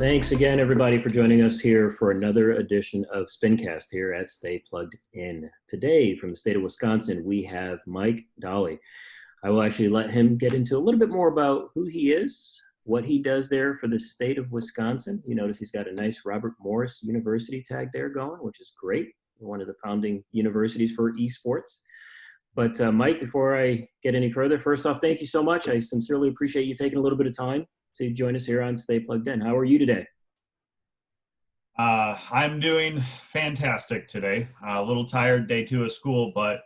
Thanks again, everybody, for joining us here for another edition of Spincast here at Stay Plugged In. Today, from the state of Wisconsin, we have Mike Dahle. I will actually let him get into a little bit more about who he is, what he does there for the state of Wisconsin. You notice he's got a nice Robert Morris University tag there going, which is great. One of the founding universities for esports. But Mike, before I get any further, first off, thank you so much. I sincerely appreciate you taking a little bit of time to join us here on Stay Plugged In. How are you today? I'm doing fantastic today. A little tired, day 2 of school, but,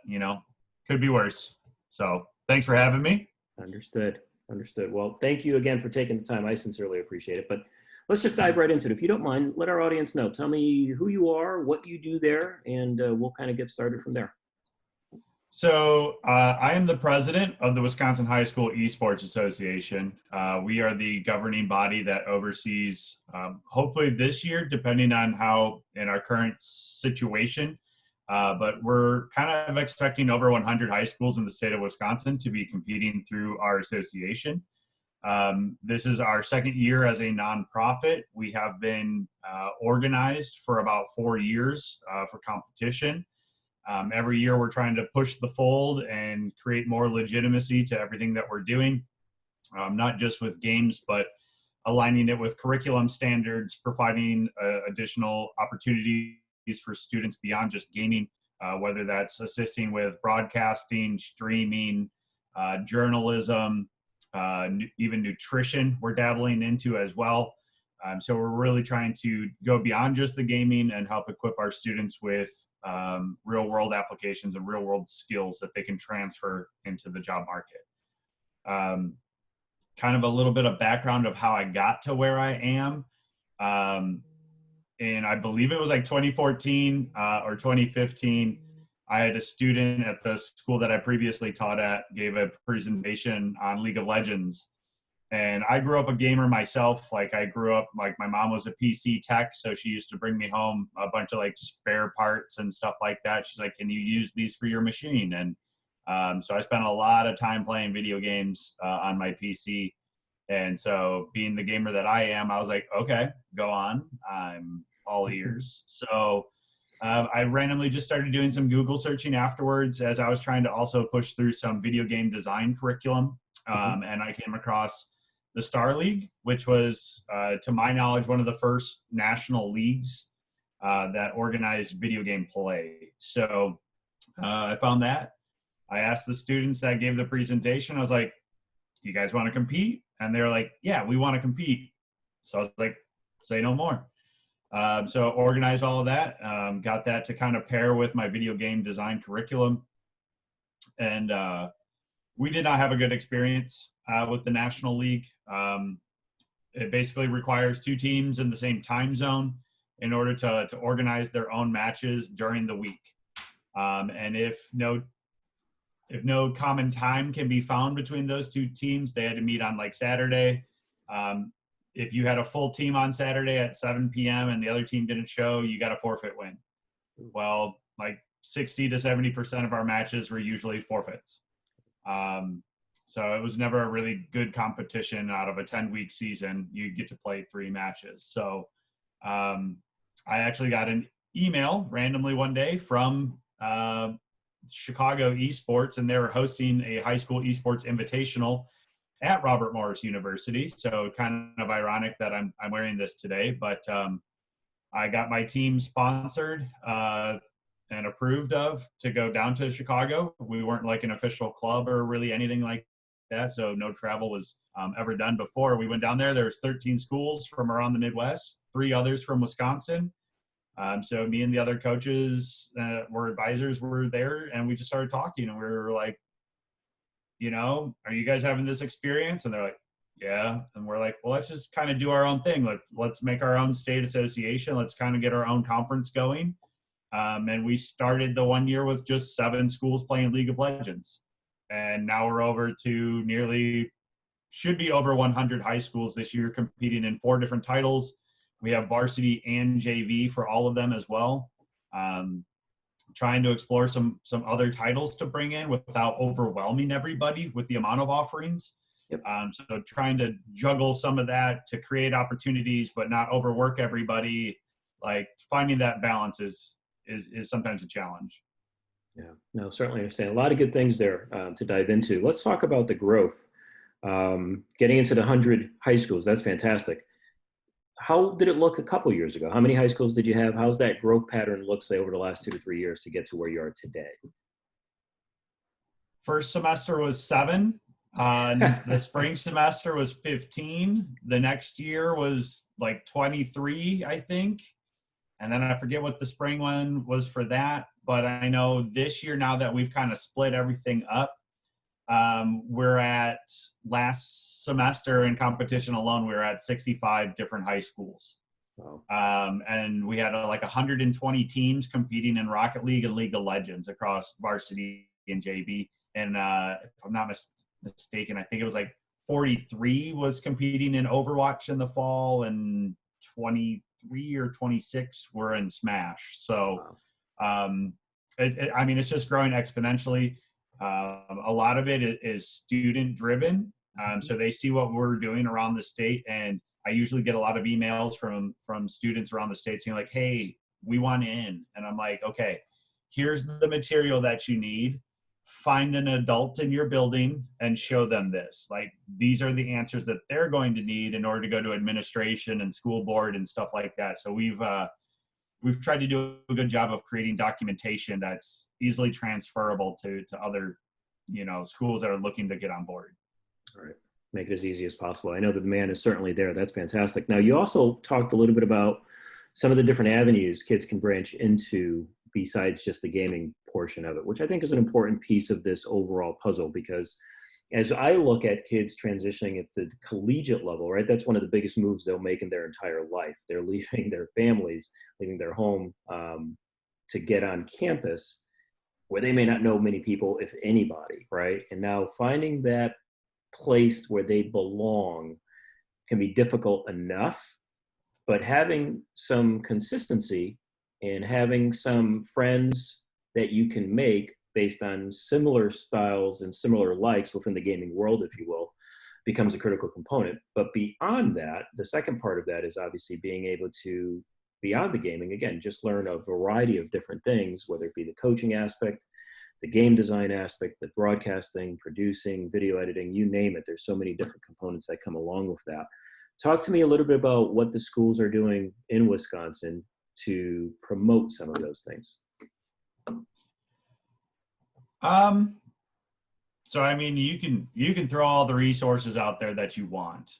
could be worse. So thanks for having me. Understood. Well, thank you again for taking the time. I sincerely appreciate it. But let's just dive right into it. If you don't mind, let our audience know. Tell me who you are, what you do there, and we'll kind of get started from there. So I am the president of the Wisconsin High School Esports Association. We are the governing body that oversees, hopefully this year, depending on how in our current situation, but we're kind of expecting over 100 high schools in the state of Wisconsin to be competing through our association. This is our second year as a nonprofit. We have been organized for about 4 years for competition. Every year we're trying to push the fold and create more legitimacy to everything that we're doing, not just with games, but aligning it with curriculum standards, providing additional opportunities for students beyond just gaming, whether that's assisting with broadcasting, streaming, journalism, even nutrition we're dabbling into as well. So we're really trying to go beyond just the gaming and help equip our students with real world applications and real world skills that they can transfer into the job market. Kind of a little bit of background of how I got to where I am. And I believe it was like 2014 or 2015. I had a student at the school that I previously taught at gave a presentation on League of Legends. And I grew up a gamer myself. Like I grew up, like my mom was a PC tech, so she used to bring me home a bunch of like spare parts and stuff like that. She's like, "Can you use these for your machine?" And so I spent a lot of time playing video games on my PC. And so being the gamer that I am, I was like, okay, go on. I'm all ears. So I randomly just started doing some Google searching afterwards as I was trying to also push through some video game design curriculum. And I came across the Star League, which was, to my knowledge, one of the first national leagues that organized video game play. So I found that. I asked the students that gave the presentation, I was like, "Do you guys want to compete?" And they were like, "Yeah, we want to compete." So I was like, say no more. So organized all of that, got that to kind of pair with my video game design curriculum. And we did not have a good experience with the National League. It basically requires 2 teams in the same time zone in order to organize their own matches during the week. And if no common time can be found between those 2 teams, they had to meet on like Saturday. If you had a full team on Saturday at 7 p.m. and the other team didn't show, you got a forfeit win. Well, like 60 to 70% of our matches were usually forfeits. So it was never a really good competition out of a 10-week season. You get to play 3 matches. So I actually got an email randomly one day from Chicago Esports, and they were hosting a high school esports invitational at Robert Morris University. So kind of ironic that I'm wearing this today, but I got my team sponsored and approved of to go down to Chicago. We weren't like an official club or really anything like that, so no travel was ever done before. We went down there. There was 13 schools from around the Midwest, 3 others from Wisconsin. So me and the other coaches were advisors were there, and we just started talking, and we were like, are you guys having this experience? And they're like, yeah. And we're like, well, let's just kind of do our own thing. Let's make our own state association. Let's kind of get our own conference going. And we started the 1 year with just 7 schools playing League of Legends. And now we're over to should be over 100 high schools this year competing in 4 different titles. We have varsity and JV for all of them as well. Trying to explore some other titles to bring in without overwhelming everybody with the amount of offerings. Yep. So trying to juggle some of that to create opportunities, but not overwork everybody, like finding that balance is sometimes a challenge. Yeah, no, certainly understand. A lot of good things there to dive into. Let's talk about the growth. Getting into the 100 high schools, that's fantastic. How did it look a couple years ago? How many high schools did you have? How's that growth pattern look, say, over the last 2 to 3 years to get to where you are today? First semester was 7. The spring semester was 15. The next year was like 23, I think. And then I forget what the spring one was for that. But I know this year, now that we've kind of split everything up, we're at last semester in competition alone, we were at 65 different high schools. Wow. And we had like 120 teams competing in Rocket League and League of Legends across varsity and JV. And if I'm not mistaken, I think it was like 43 was competing in Overwatch in the fall, and 23 or 26 were in Smash. So, I mean, it's just growing exponentially. A lot of it is student driven. So they see what we're doing around the state, and I usually get a lot of emails from students around the state saying like, "Hey, we want in," and I'm like, "Okay, here's the material that you need. Find an adult in your building and show them this. Like, these are the answers that they're going to need in order to go to administration and school board and stuff like that." So we've tried to do a good job of creating documentation that's easily transferable to other, schools that are looking to get on board. All right. Make it as easy as possible. I know the demand is certainly there. That's fantastic. Now, you also talked a little bit about some of the different avenues kids can branch into besides just the gaming portion of it, which I think is an important piece of this overall puzzle, because as I look at kids transitioning at the collegiate level, right, that's one of the biggest moves they'll make in their entire life. They're leaving their families, leaving their home to get on campus where they may not know many people, if anybody, right? And now finding that place where they belong can be difficult enough, but having some consistency and having some friends that you can make based on similar styles and similar likes within the gaming world, if you will, becomes a critical component. But beyond that, the second part of that is obviously being able to, beyond the gaming, again, just learn a variety of different things, whether it be the coaching aspect, the game design aspect, the broadcasting, producing, video editing, you name it. There's so many different components that come along with that. Talk to me a little bit about what the schools are doing in Wisconsin to promote some of those things. So I mean, you can throw all the resources out there that you want.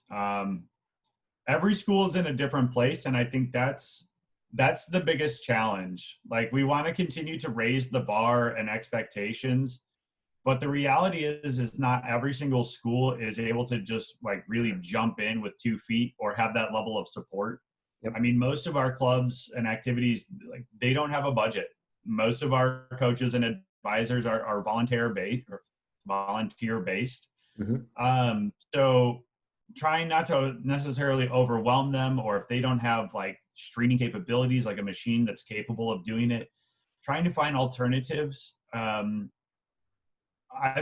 Every school is in a different place, and I think that's the biggest challenge. Like, we want to continue to raise the bar and expectations, but the reality is not every single school is able to just like really jump in with 2 feet or have that level of support. Yep. I mean, most of our clubs and activities, like, they don't have a budget. Most of our coaches and advisors are volunteer based. Mm-hmm. So trying not to necessarily overwhelm them, or if they don't have like streaming capabilities, like a machine that's capable of doing it, trying to find alternatives. I've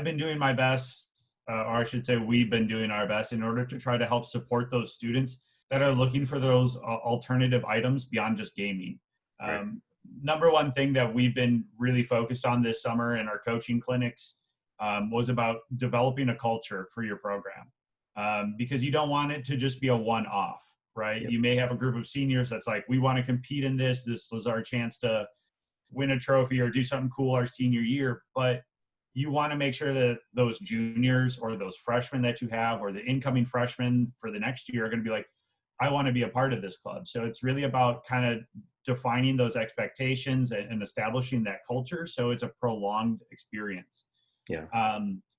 been doing my best, or I should say we've been doing our best in order to try to help support those students that are looking for those alternative items beyond just gaming. Right. Number one thing that we've been really focused on this summer in our coaching clinics was about developing a culture for your program, because you don't want it to just be a one-off, right? Yep. You may have a group of seniors that's like, we want to compete in this. This is our chance to win a trophy or do something cool our senior year. But you want to make sure that those juniors or those freshmen that you have, or the incoming freshmen for the next year, are going to be like, I want to be a part of this club. So it's really about kind of defining those expectations and establishing that culture, so it's a prolonged experience. Yeah.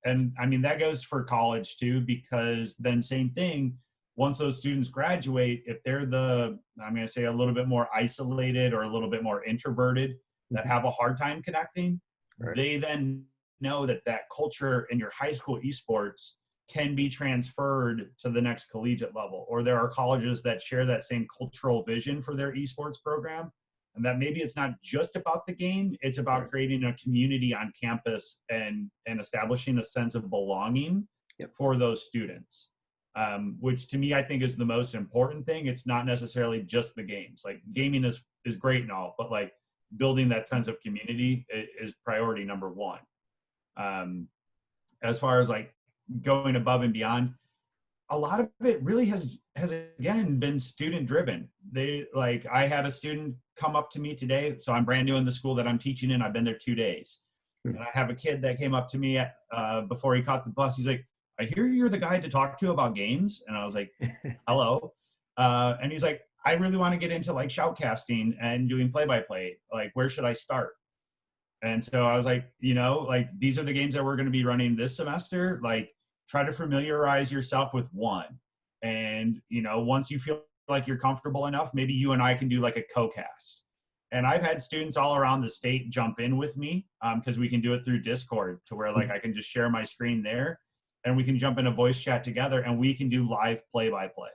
And I mean, that goes for college too, because then same thing, once those students graduate, if they're I'm going to say a little bit more isolated or a little bit more introverted, that have a hard time connecting, Right. They then know that culture in your high school esports can be transferred to the next collegiate level, or there are colleges that share that same cultural vision for their esports program, and that maybe it's not just about the game, it's about creating a community on campus and establishing a sense of belonging Yep. for those students, which to me, I think is the most important thing. It's not necessarily just the games. Like gaming is great and all, but like building that sense of community is priority number one. As far as like going above and beyond, a lot of it really has again been student driven. I had a student come up to me today. So I'm brand new in the school that I'm teaching in. I've been there 2 days. Hmm. And I have a kid that came up to me before he caught the bus. He's like, I hear you're the guy to talk to about games. And I was like, hello. And he's like, I really want to get into like shoutcasting and doing play-by-play. Like, where should I start? And so I was like, like these are the games that we're going to be running this semester. Like, try to familiarize yourself with one. And, once you feel like you're comfortable enough, maybe you and I can do like a co-cast. And I've had students all around the state jump in with me because we can do it through Discord to where like I can just share my screen there and we can jump in a voice chat together and we can do live play-by-play.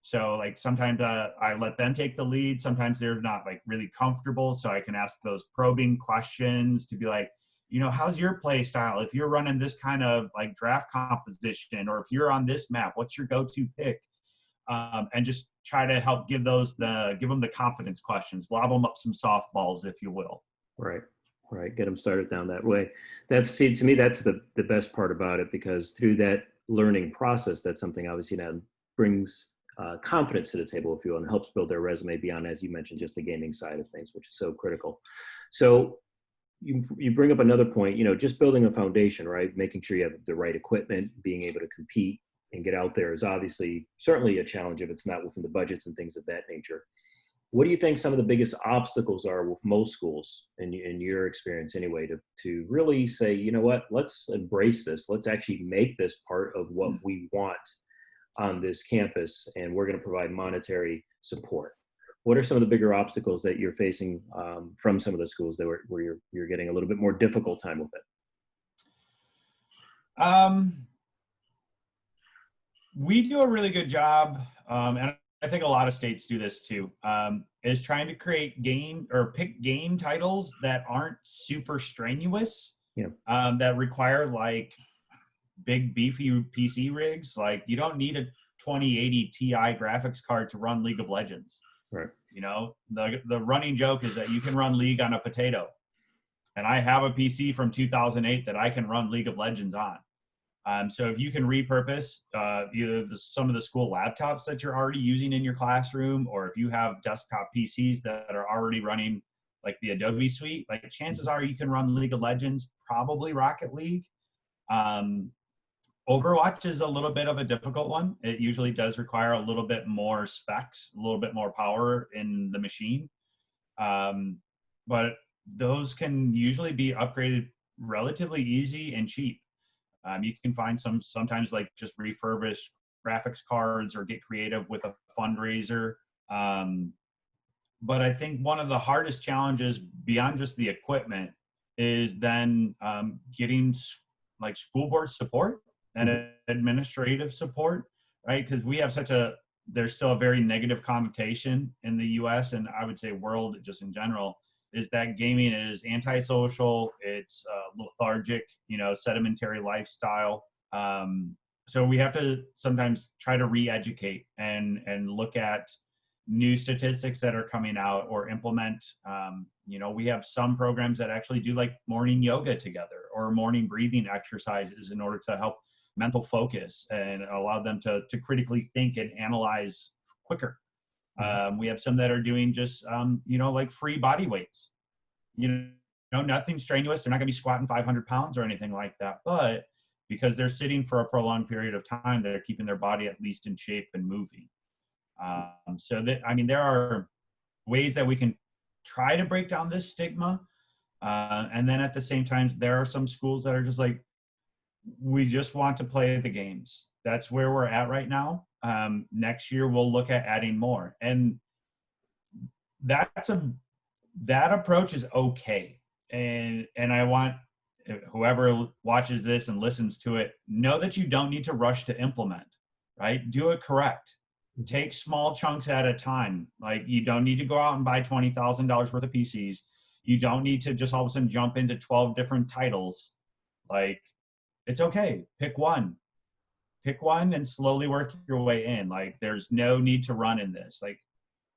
So like sometimes I let them take the lead. Sometimes they're not like really comfortable. So I can ask those probing questions to be like, how's your play style? If you're running this kind of like draft composition, or if you're on this map, what's your go-to pick? And just try to help give them the confidence questions, lob them up some softballs, if you will. Right. Get them started down that way. To me, that's the best part about it, because through that learning process, that's something obviously that brings confidence to the table, if you will, and helps build their resume beyond, as you mentioned, just the gaming side of things, which is so critical. So you bring up another point, just building a foundation, right? Making sure you have the right equipment, being able to compete and get out there is obviously certainly a challenge if it's not within the budgets and things of that nature. What do you think some of the biggest obstacles are with most schools, in your experience anyway, to really say, you know what, let's embrace this. Let's actually make this part of what we want on this campus, and we're going to provide monetary support. What are some of the bigger obstacles that you're facing from some of the schools where you're getting a little bit more difficult time with it? We do a really good job, and I think a lot of states do this too, is trying to create pick game titles that aren't super strenuous, Yeah. That require like big beefy PC rigs. Like you don't need a 2080 Ti graphics card to run League of Legends. Right. The running joke is that you can run League on a potato, and I have a PC from 2008 that I can run League of Legends on. So if you can repurpose either some of the school laptops that you're already using in your classroom, or if you have desktop PCs that are already running like the Adobe suite, like chances are you can run League of Legends, probably Rocket League. Overwatch is a little bit of a difficult one. It usually does require a little bit more specs, a little bit more power in the machine. But those can usually be upgraded relatively easy and cheap. You can find sometimes like just refurbished graphics cards or get creative with a fundraiser. But I think one of the hardest challenges beyond just the equipment is then getting like school board support and administrative support, right? Because we have there's still a very negative connotation in the US, and I would say world just in general, is that gaming is antisocial, it's lethargic, sedimentary lifestyle. So we have to sometimes try to re-educate and look at new statistics that are coming out or implement. We have some programs that actually do like morning yoga together or morning breathing exercises in order to help mental focus and allow them to critically think and analyze quicker. We have some that are doing just, like free body weights, nothing strenuous. They're not gonna be squatting 500 pounds or anything like that, but because they're sitting for a prolonged period of time, they're keeping their body at least in shape and moving. There are ways that we can try to break down this stigma. And then at the same time, there are some schools that are just like, we just want to play the games. That's where we're at right now. Next year, we'll look at adding more. And that approach is okay. And I want whoever watches this and listens to it, know that you don't need to rush to implement, right? Do it correct. Take small chunks at a time. Like you don't need to go out and buy $20,000 worth of PCs. You don't need to just all of a sudden jump into 12 different titles. Like it's okay. Pick one. pick one and slowly work your way in. Like, there's no need to run in this. Like,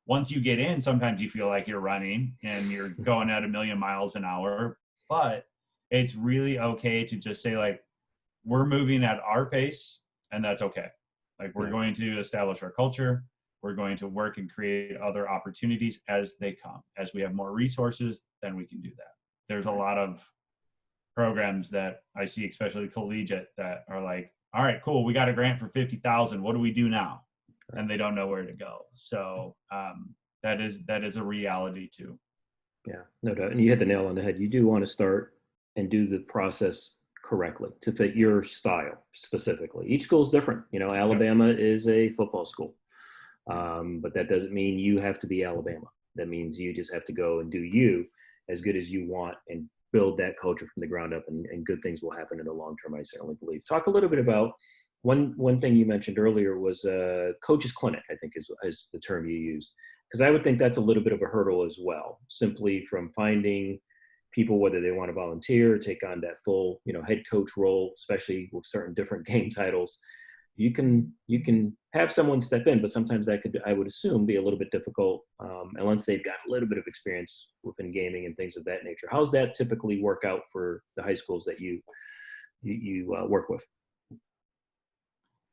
once you get in, sometimes you feel like you're running and you're going at 1,000,000 miles an hour, but it's really okay to just say, like, we're moving at our pace, and that's okay. Like, we're going to establish our culture. We're going to work and create other opportunities as they come. As we have more resources, then we can do that. There's a lot of programs that I see, especially collegiate, that are like, all right, cool, we got a grant for 50,000. What do we do now? And they don't know where to go. So that is a reality too. Yeah, no doubt. And you hit the nail on the head. You do want to start and do the process correctly to fit your style specifically. Each school is different. You know, Alabama is a football school, but that doesn't mean you have to be Alabama. That means you just have to go and do you as good as you want and build that culture from the ground up, and good things will happen in the long term, I certainly believe. Talk a little bit about one thing you mentioned earlier was coach's clinic, I think is the term you used, because I would think that's a little bit of a hurdle as well, simply from finding people, whether they want to volunteer or take on that full, you know, head coach role, especially with certain different game titles. You can have someone step in, but sometimes that could, I would assume, be a little bit difficult unless they've got a little bit of experience within gaming and things of that nature. How's that typically work out for the high schools that you work with?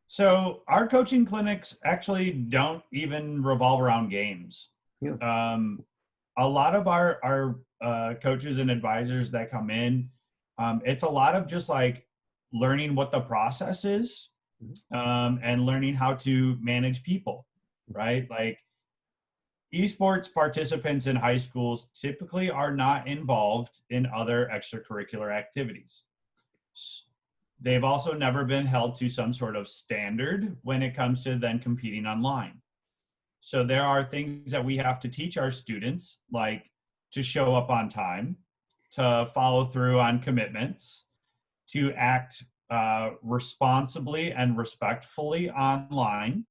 So our coaching clinics actually don't even revolve around games. Yeah. A lot of our coaches and advisors that come in, it's a lot of just like learning what the process is, and learning how to manage people, right? Like, esports participants in high schools typically are not involved in other extracurricular activities. They've also never been held to some sort of standard when it comes to then competing online. So there are things that we have to teach our students, like to show up on time, to follow through on commitments, to act responsibly and respectfully online.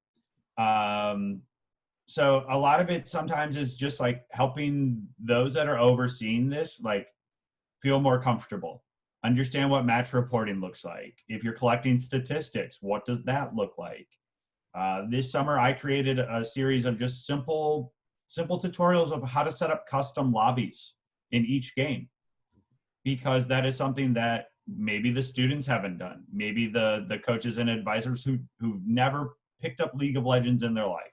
So a lot of it sometimes is just like helping those that are overseeing this, like, feel more comfortable, understand what match reporting looks like. If you're collecting statistics, what does that look like? This summer, I created a series of just simple tutorials of how to set up custom lobbies in each game, because that is something that maybe the students haven't done. Maybe the coaches and advisors who've never picked up League of Legends in their life.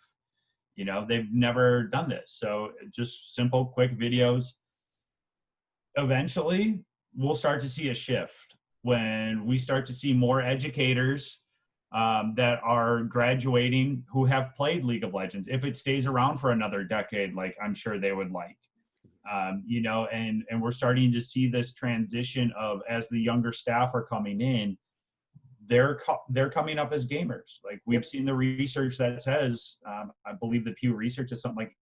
You know, they've never done this. So just simple, quick videos. Eventually, we'll start to see a shift when we start to see more educators that are graduating who have played League of Legends. If it stays around for another decade, like I'm sure they would like. You know, and we're starting to see this transition of, as the younger staff are coming in, they're coming up as gamers. Like, we've seen the research that says, I believe the Pew research is something like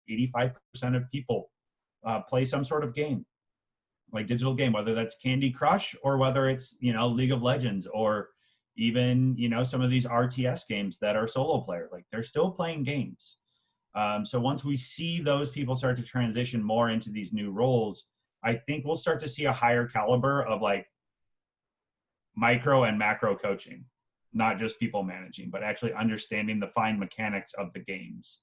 85% of people play some sort of game, like digital game, whether that's Candy Crush or whether it's, you know, League of Legends, or even, you know, some of these RTS games that are solo player. Like, they're still playing games. So once we see those people start to transition more into these new roles, I think we'll start to see a higher caliber of like micro and macro coaching, not just people managing, but actually understanding the fine mechanics of the games,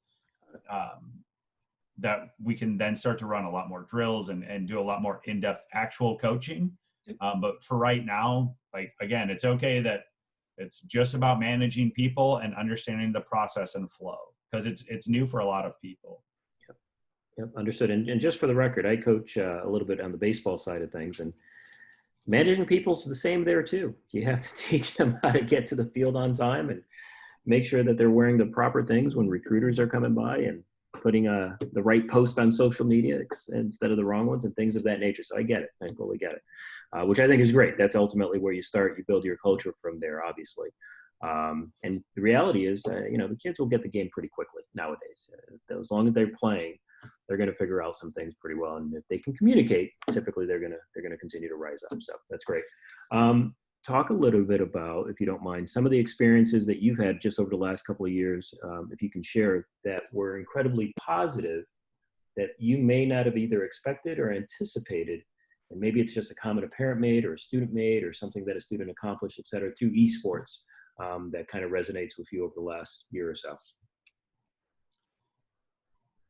that we can then start to run a lot more drills and do a lot more in-depth actual coaching. But for right now, like, again, it's okay that it's just about managing people and understanding the process and flow, because it's new for a lot of people. Yep, understood. And just for the record, I coach a little bit on the baseball side of things, and managing people's the same there too. You have to teach them how to get to the field on time and make sure that they're wearing the proper things when recruiters are coming by, and putting the right post on social media instead of the wrong ones, and things of that nature. So I get it. I fully get it, which I think is great. That's ultimately where you start. You build your culture from there, obviously. And the reality is, you know, the kids will get the game pretty quickly nowadays. As long as they're playing, they're going to figure out some things pretty well. And if they can communicate, typically they're going to continue to rise up. So that's great. Talk a little bit about, if you don't mind, some of the experiences that you've had just over the last couple of years, if you can share, that were incredibly positive, that you may not have either expected or anticipated. And maybe it's just a comment a parent made or a student made, or something that a student accomplished, et cetera, through esports. that kind of resonates with you over the last year or so?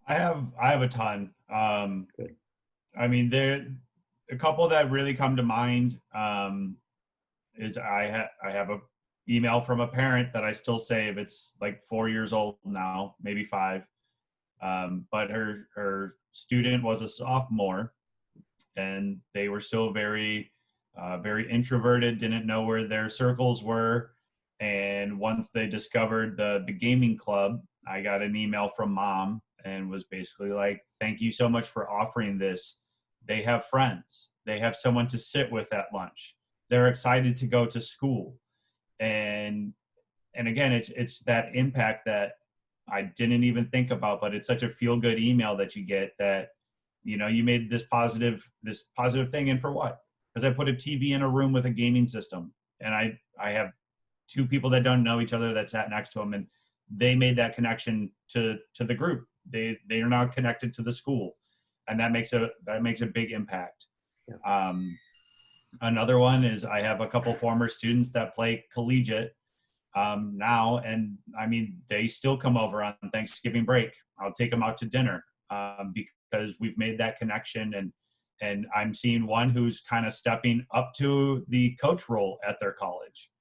I have a ton. Good. I mean, there a couple that really come to mind is I have a email from a parent that I still save. It's like 4 years old now, maybe 5. But her student was a sophomore, and they were still very introverted, didn't know where their circles were. And once they discovered the gaming club, I got an email from mom and was basically like, "Thank you so much for offering this. They have friends. They have someone to sit with at lunch. They're excited to go to school." And again, it's that impact that I didn't even think about, but it's such a feel good email that you get that, you made this positive thing. And for what? Because I put a TV in a room with a gaming system, and I have 2 people that don't know each other that sat next to them, and they made that connection to the group. They are now connected to the school, and that makes a big impact. Yeah. Another one is I have a couple former students that play collegiate now, and I mean, they still come over on Thanksgiving break. I'll take them out to dinner because we've made that connection, and I'm seeing one who's kind of stepping up to the coach role at their college,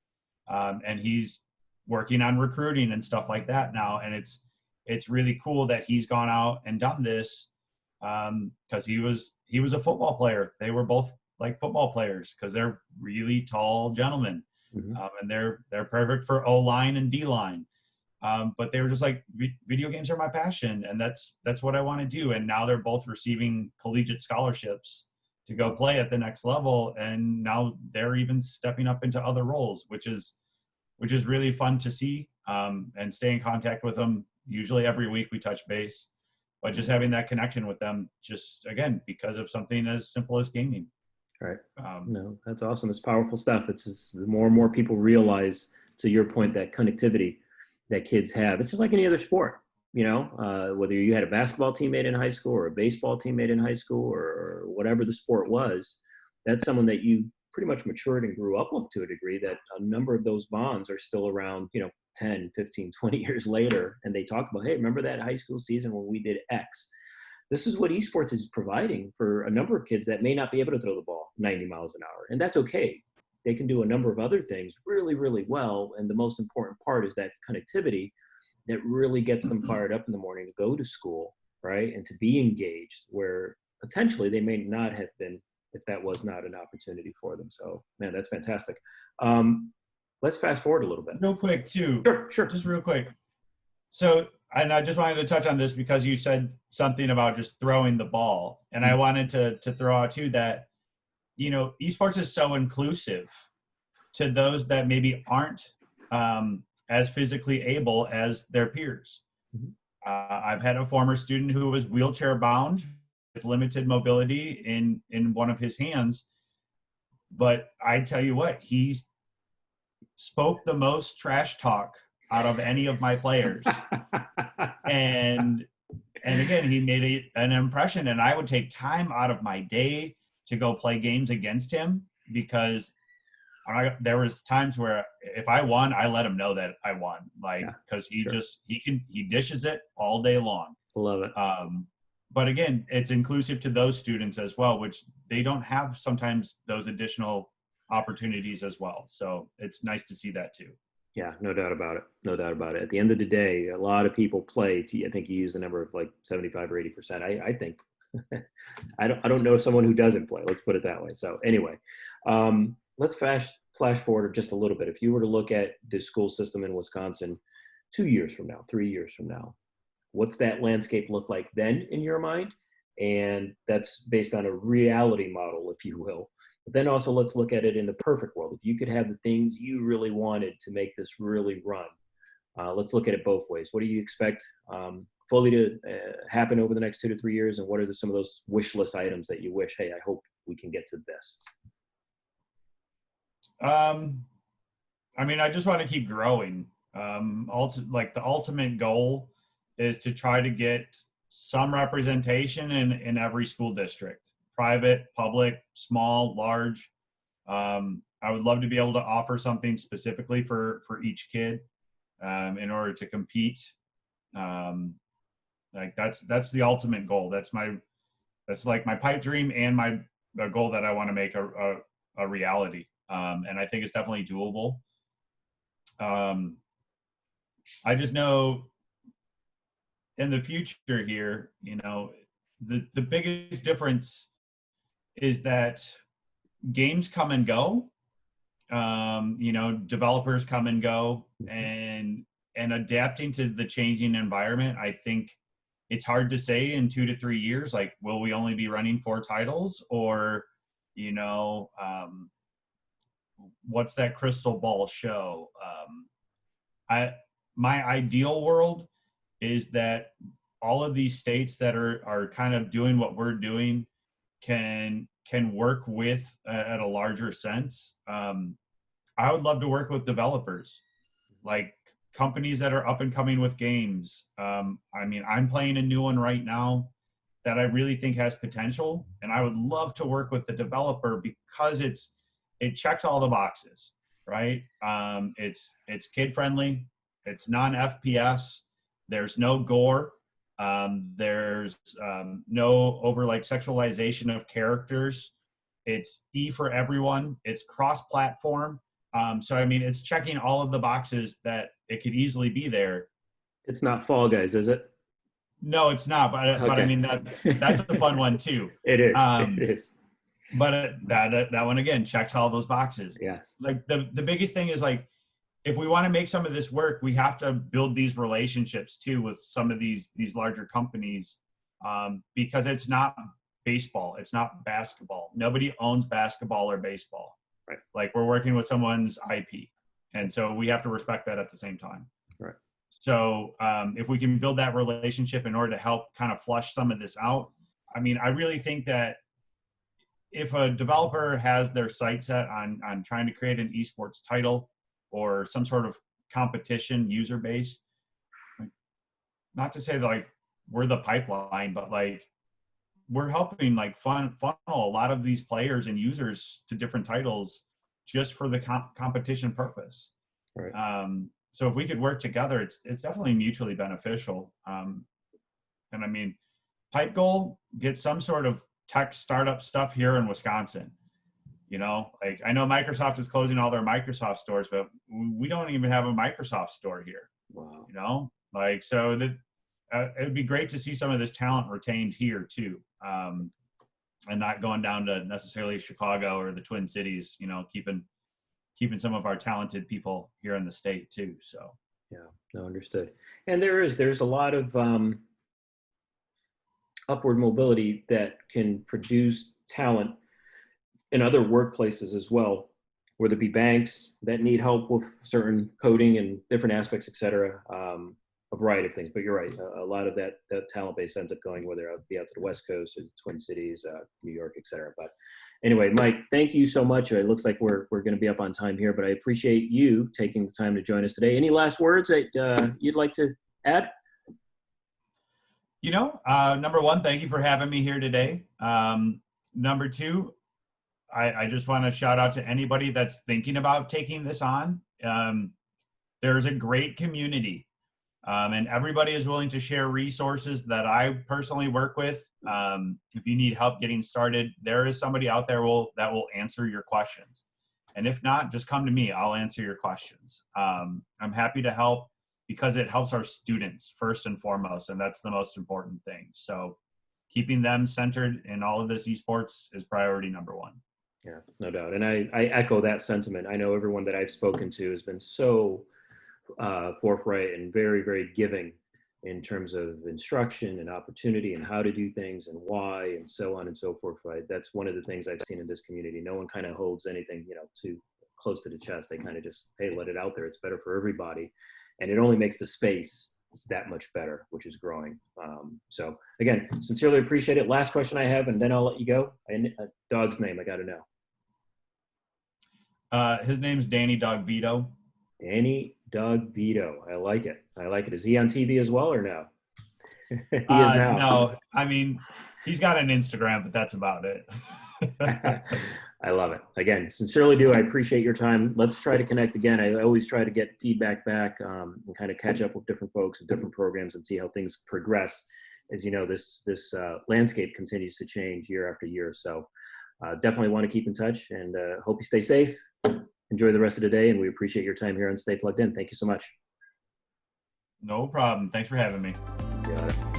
and he's working on recruiting and stuff like that now, and it's really cool that he's gone out and done this because he was a football player. They were both like football players because they're really tall gentlemen. Mm-hmm. And they're perfect for O-line and D-line. But they were just like, video games are my passion, and that's what I want to do. And now they're both receiving collegiate scholarships to go play at the next level, and now they're even stepping up into other roles, which is really fun to see. And stay in contact with them. Usually every week we touch base, but just having that connection with them, just again because of something as simple as gaming. Right. No, that's awesome. It's powerful stuff. It's just the more and more people realize, to your point, that connectivity that kids have. It's just like any other sport, whether you had a basketball teammate in high school or a baseball teammate in high school or whatever the sport was, that's someone that you pretty much matured and grew up with to a degree, that a number of those bonds are still around, 10, 15, 20 years later. And they talk about, hey, remember that high school season when we did X? This is what esports is providing for a number of kids that may not be able to throw the ball 90 miles an hour. And that's okay. They can do a number of other things really, really well. And the most important part is that connectivity that really gets them fired up in the morning to go to school, right? And to be engaged, where potentially they may not have been if that was not an opportunity for them. So, man, that's fantastic. Let's fast forward a little bit. Real quick, too. Sure. Just real quick. So, and I just wanted to touch on this because you said something about just throwing the ball. And I wanted to throw out, too, that, esports is so inclusive to those that maybe aren't as physically able as their peers. Mm-hmm. I've had a former student who was wheelchair bound with limited mobility in one of his hands. But I tell you what, he spoke the most trash talk out of any of my players. and again, he made an impression, and I would take time out of my day to go play games against him because there was times where if I won, I let him know that I won, because he dishes it all day long. Love it. But again, it's inclusive to those students as well, which they don't have sometimes those additional opportunities as well. So it's nice to see that too. Yeah, no doubt about it. No doubt about it. At the end of the day, a lot of people play. I think you use the number of like 75 or 80%. I think I don't know someone who doesn't play. Let's put it that way. So anyway, let's flash forward just a little bit. If you were to look at the school system in Wisconsin 2 years from now, 3 years from now, what's that landscape look like then in your mind? And that's based on a reality model, if you will. But then also let's look at it in the perfect world. If you could have the things you really wanted to make this really run, let's look at it both ways. What do you expect fully to happen over the next 2 to 3 years? And what are some of those wish list items that you wish, hey, I hope we can get to this? I mean, I just want to keep growing. Like the ultimate goal is to try to get some representation in every school district, private, public, small, large. I would love to be able to offer something specifically for each kid in order to compete. Like that's the ultimate goal. That's like my pipe dream and a goal that I want to make a reality. And I think it's definitely doable. I just know in the future here, the biggest difference is that games come and go. Developers come and go, and adapting to the changing environment. I think it's hard to say in 2 to 3 years, like, will we only be running 4 titles, or, what's that crystal ball show? My ideal world is that all of these states that are kind of doing what we're doing can work with at a larger sense. I would love to work with developers, like companies that are up and coming with games. I'm playing a new one right now that I really think has potential, and I would love to work with the developer because it checks all the boxes, right? It's kid friendly, it's non-FPS, there's no gore, there's no over like sexualization of characters. It's for everyone. It's cross-platform. So it's checking all of the boxes that it could easily be there. It's not Fall Guys, is it? No, it's not. Okay. That's a fun one too. It is. It is. But that one again checks all those boxes. Yes. Like the biggest thing is, like, if we want to make some of this work, we have to build these relationships too with some of these larger companies, because it's not baseball, it's not basketball. Nobody owns basketball or baseball. Right. Like, we're working with someone's IP, and so we have to respect that at the same time. Right. So if we can build that relationship in order to help kind of flush some of this out, I really think that if a developer has their sight set on trying to create an esports title or some sort of competition user base, not to say that, like, we're the pipeline, but like, we're helping like funnel a lot of these players and users to different titles just for the competition purpose. Right. So if we could work together, it's definitely mutually beneficial. Pipe goal, get some sort of tech startup stuff here in Wisconsin. Like, I know Microsoft is closing all their Microsoft stores, but we don't even have a Microsoft store here. Wow. Like, so that it would be great to see some of this talent retained here too, and not going down to necessarily Chicago or the Twin Cities. Keeping some of our talented people here in the state too. So yeah, no, understood. And there's a lot of upward mobility that can produce talent in other workplaces as well, whether it be banks that need help with certain coding and different aspects, et cetera, a variety of things. But you're right, a lot of that talent base ends up going, whether it be out to the West Coast or the Twin Cities, New York, et cetera. But anyway, Mike, thank you so much. It looks like we're going to be up on time here, but I appreciate you taking the time to join us today. Any last words that you'd like to add? Number one, thank you for having me here today. Number two, I just want to shout out to anybody that's thinking about taking this on. There's a great community, and everybody is willing to share resources that I personally work with. If you need help getting started, there is somebody out there that will answer your questions. And if not, just come to me. I'll answer your questions. I'm happy to help because it helps our students first and foremost, and that's the most important thing. So keeping them centered in all of this esports is priority number one. Yeah, no doubt. And I echo that sentiment. I know everyone that I've spoken to has been so forthright and very, very giving in terms of instruction and opportunity and how to do things and why and so on and so forth. Right? That's one of the things I've seen in this community. No one kind of holds anything, too close to the chest. They kind of just, hey, let it out there. It's better for everybody. And it only makes the space that much better, which is growing. So again, sincerely appreciate it. Last question I have, and then I'll let you go. A dog's name, I got to know. His name's Danny Dog Vito. Danny Dog Vito. I like it. Is he on TV as well or no? He is now. No, he's got an Instagram, but that's about it. I love it. Again, sincerely do. I appreciate your time. Let's try to connect again. I always try to get feedback back and kind of catch up with different folks and different programs and see how things progress. As you know, this landscape continues to change year after year. So definitely want to keep in touch and hope you stay safe. Enjoy the rest of the day, and we appreciate your time here on Stay Plugged In. Thank you so much. No problem. Thanks for having me. Got it.